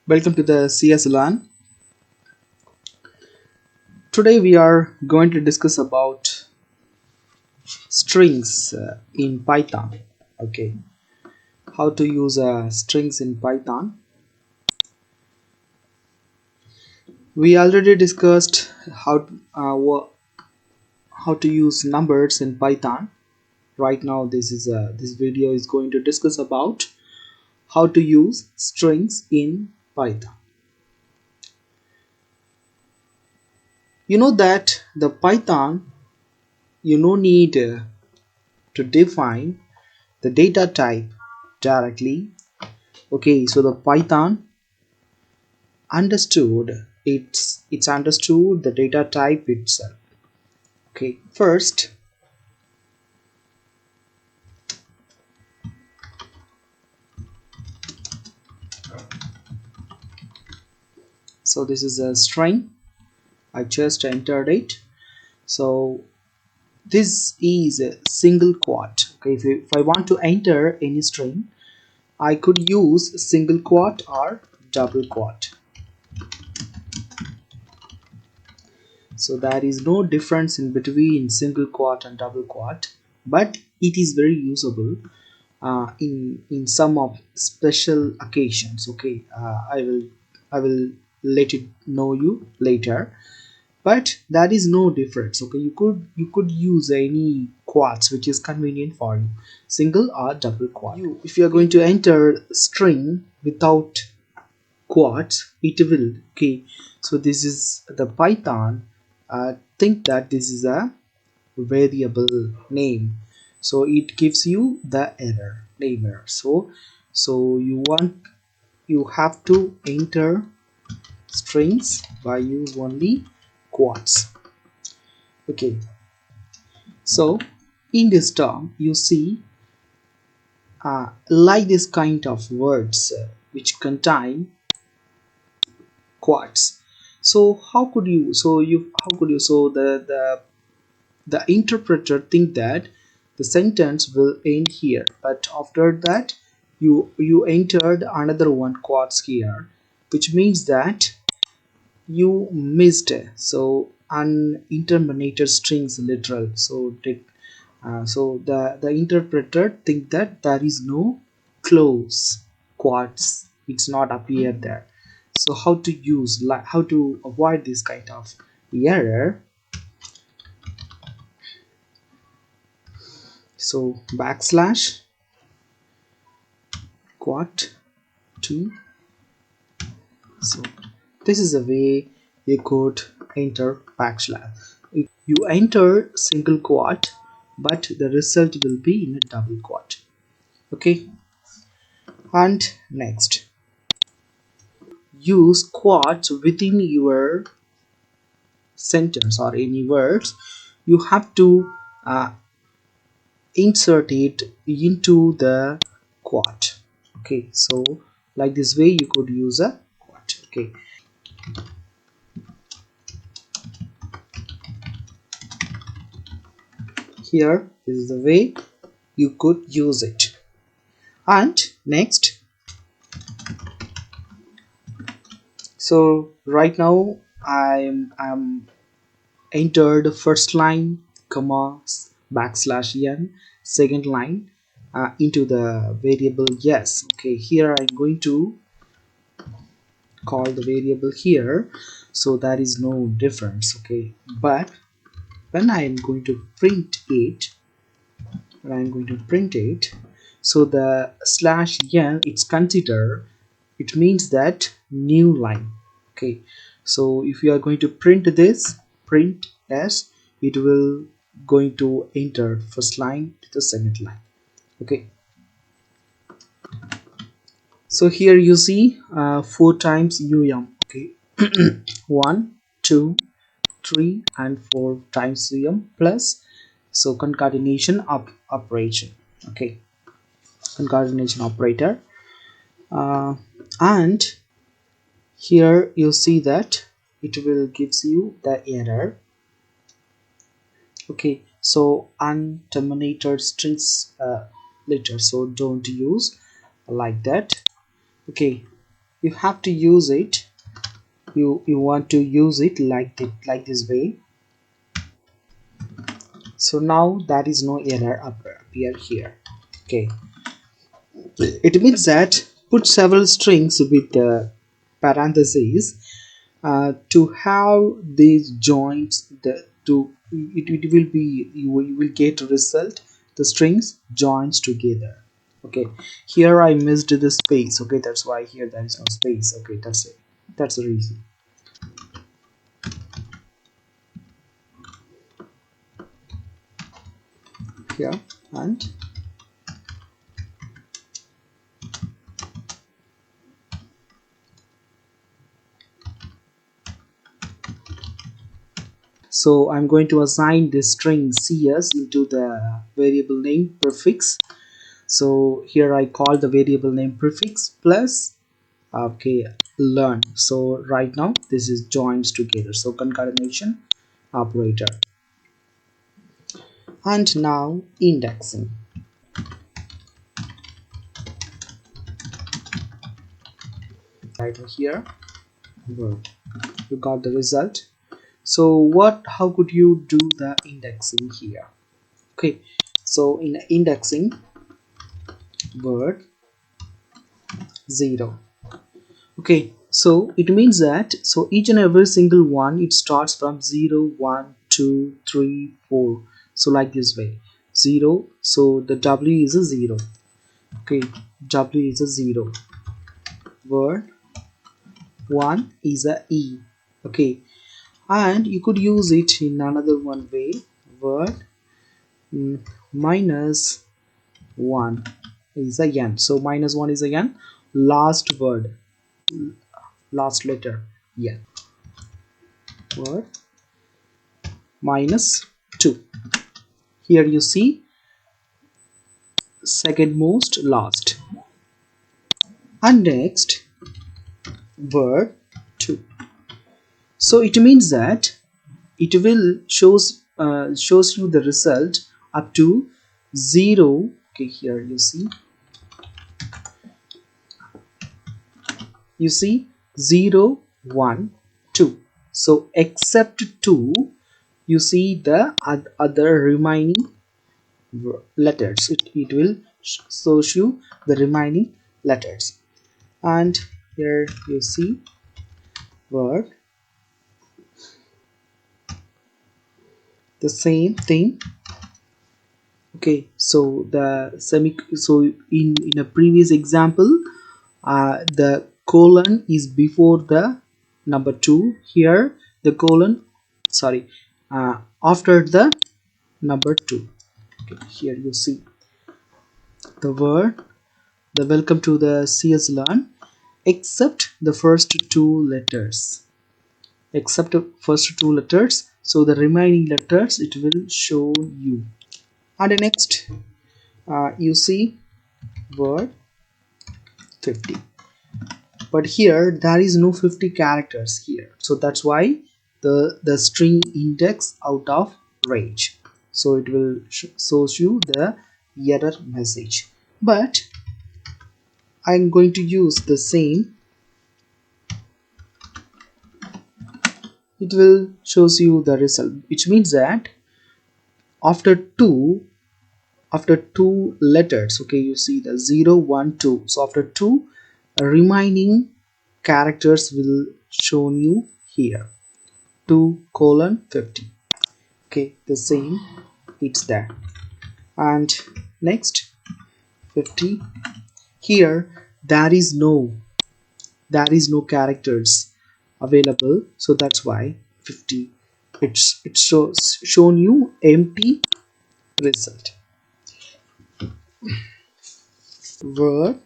Welcome to the CSLearn. Today we are going to discuss about strings in Python. Okay, how to use strings in Python. We already discussed how to use numbers in Python. Right now, this video is going to discuss about how to use strings in Python. You know that the Python you no need to define the data type directly. Okay, so the Python understood it's understood the data type itself. Okay, first so this is a string. I just entered it. So this is a single quote. Okay, if I want to enter any string, I could use single quote or double quote. So there is no difference in between single quote and double quote, but it is very usable in some of special occasions. Okay, I will let it know you later, but that is no difference. Okay, you could use any quotes which is convenient for you, single or double quote. If you are going to enter string without quotes, it will. Okay, so this is the Python think that this is a variable name, so it gives you the name error. So you have to enter strings by use only quotes. Okay, so in this term you see like this kind of words which contain quotes. So the interpreter think that the sentence will end here, but after that you entered another one quotes here, which means that you missed so interminated strings literal. So the interpreter think that there is no close quotes, it's not appear there. So how to avoid this kind of error? So backslash quote 2. So this is a way you could enter backslash. You enter single quote, but the result will be in a double quote. Okay, and next, use quotes within your sentence or any words. You have to insert it into the quote. Okay, so like this way you could use a quote. Okay, here is the way you could use it. And next, so right now I'm entered first line comma backslash n, second line into the variable yes. Okay, here I'm going to call the variable here, so there is no difference. Okay, but when I am going to print it, so the slash n it's consider, it means that new line. Okay, so if you are going to print this, print s, it will going to enter first line to the second line. Okay, so here you see 4 times okay, 1 2 3 and 4 times plus, so concatenation operation. Okay, concatenation operator, and here you see that it will gives you the error. Okay, so unterminated strings later, so don't use like that. Okay, you have to use it. You want to use it like this way. So now there is no error appear here. Okay, it means that put several strings with the parentheses to have these joints it will be you will get result the strings joins together. Okay, here I missed the space. Okay, that's why here there is no space. Okay, that's it, that's the reason here. And so I'm going to assign this string cs into the variable name prefix. So here I call the variable name prefix plus, okay, learn. So right now this is joins together, so concatenation operator. And now indexing. Right here, good, you got the result. So how could you do the indexing here? Okay, so in indexing, word 0. Okay, so it means that so each and every single one it starts from 0 1 2 3 4, so like this way 0. So the w is a 0. Okay, w is a 0. Word 1 is a e. Okay, and you could use it in another one way. Word minus 1 is a n. So minus 1 is a n. Last word, last letter n. Word minus 2. Here you see second most last. And next word 2. So it means that it will shows you the result up to 0. Okay, here you see 0 1 2. So except 2, you see the other remaining letters. It will show you the remaining letters. And here you see word the same thing. Okay, so in a previous example, the colon is before the number 2. Here the colon, sorry, after the number 2. Okay, here you see the word, the welcome to the CSLearn, except the first two letters, except the first two letters, so the remaining letters it will show you. And next you see word 50, but here there is no 50 characters here, so that's why the string index out of range, so it will shows you the error message. But I'm going to use the same, it will shows you the result, which means that after two letters, okay, you see the 0 1 2, so after two remaining characters will show you here 2 colon 50. Okay, the same, it's there. And next 50, here there is no characters available, so that's why 50 it shows shown you empty result. Word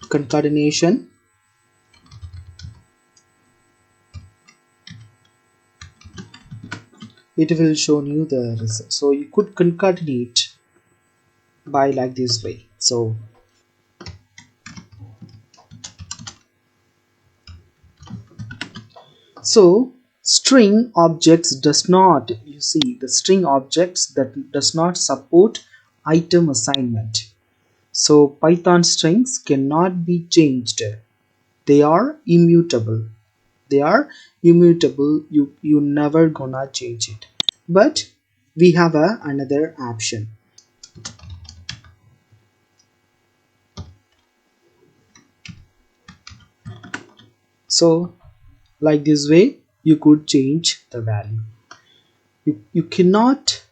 concatenation, it will show you the result, so you could concatenate by like this way. So String objects does not, you see, the string objects that does not support item assignment. So Python strings cannot be changed. They are immutable. They are immutable. You never gonna change it. But we have another option. So like this way you could change the value. You cannot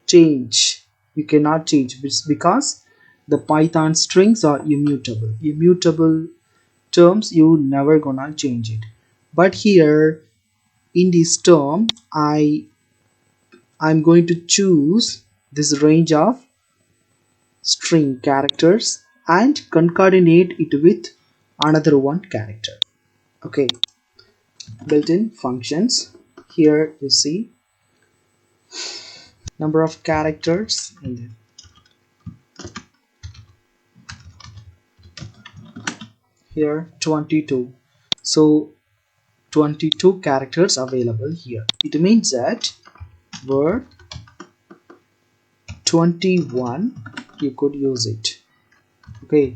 change. You cannot change because the Python strings are immutable. Immutable terms you never gonna change it. But here in this term I'm going to choose this range of string characters and concatenate it with another one character. Okay, built-in functions. Here you see number of characters and then here 22. So 22 characters available here. It means that word 21 you could use it. Okay,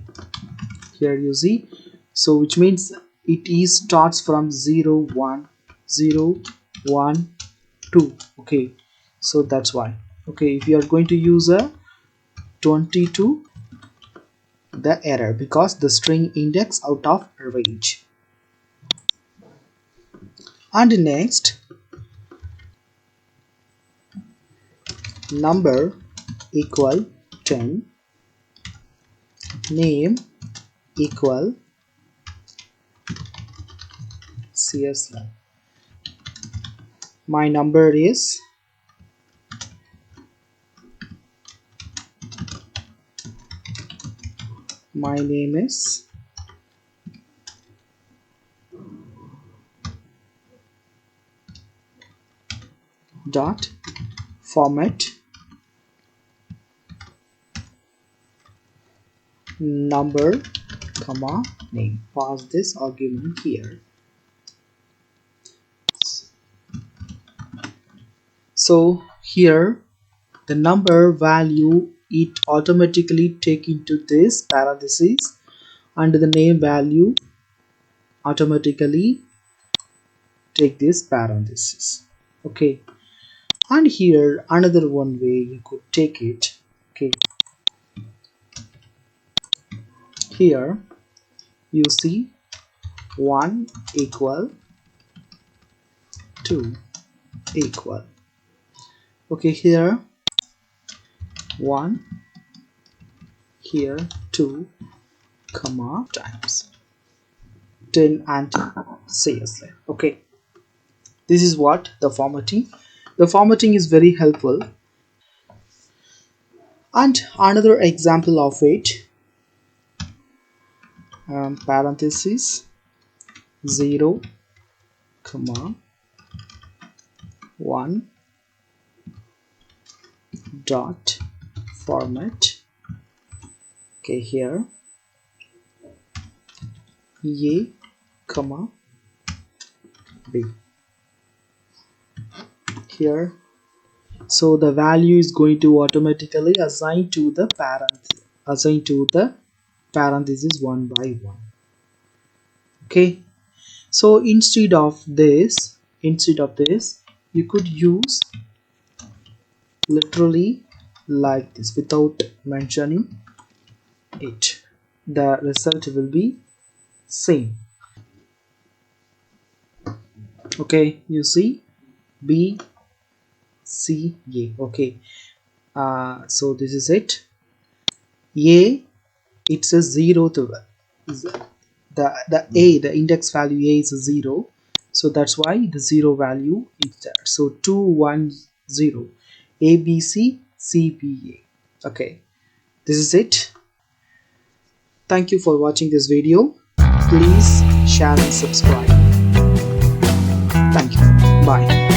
here you see, so which means it is starts from 0 1 0 1 2. Okay, so that's why. Okay, if you are going to use a 22, the error because the string index out of range. And next, number equal 10, name equal CSLearn. My number is my name is dot format number comma name. Pass this argument here. So here the number value it automatically take into this parenthesis and the name value automatically take this parenthesis. Okay, and here another one way you could take it. Okay, here you see 1 equal 2 equal. Okay, here 1, here 2 comma times 10 and CSLearn. Okay, this is what the formatting is very helpful. And another example of it, parenthesis 0 comma 1 dot format. Okay, here A comma B. Here, so the value is going to automatically assign to the parenthesis one by one. Okay, so instead of this you could use literally like this without mentioning it. The result will be same. Okay, you see B C A. Okay, so this is it. A, it's a 0 to the index value A is a 0, so that's why the 0 value is there. So 2 1 0 A B C C B A. Okay, this is it. Thank you for watching this video. Please share and subscribe. Thank you. Bye.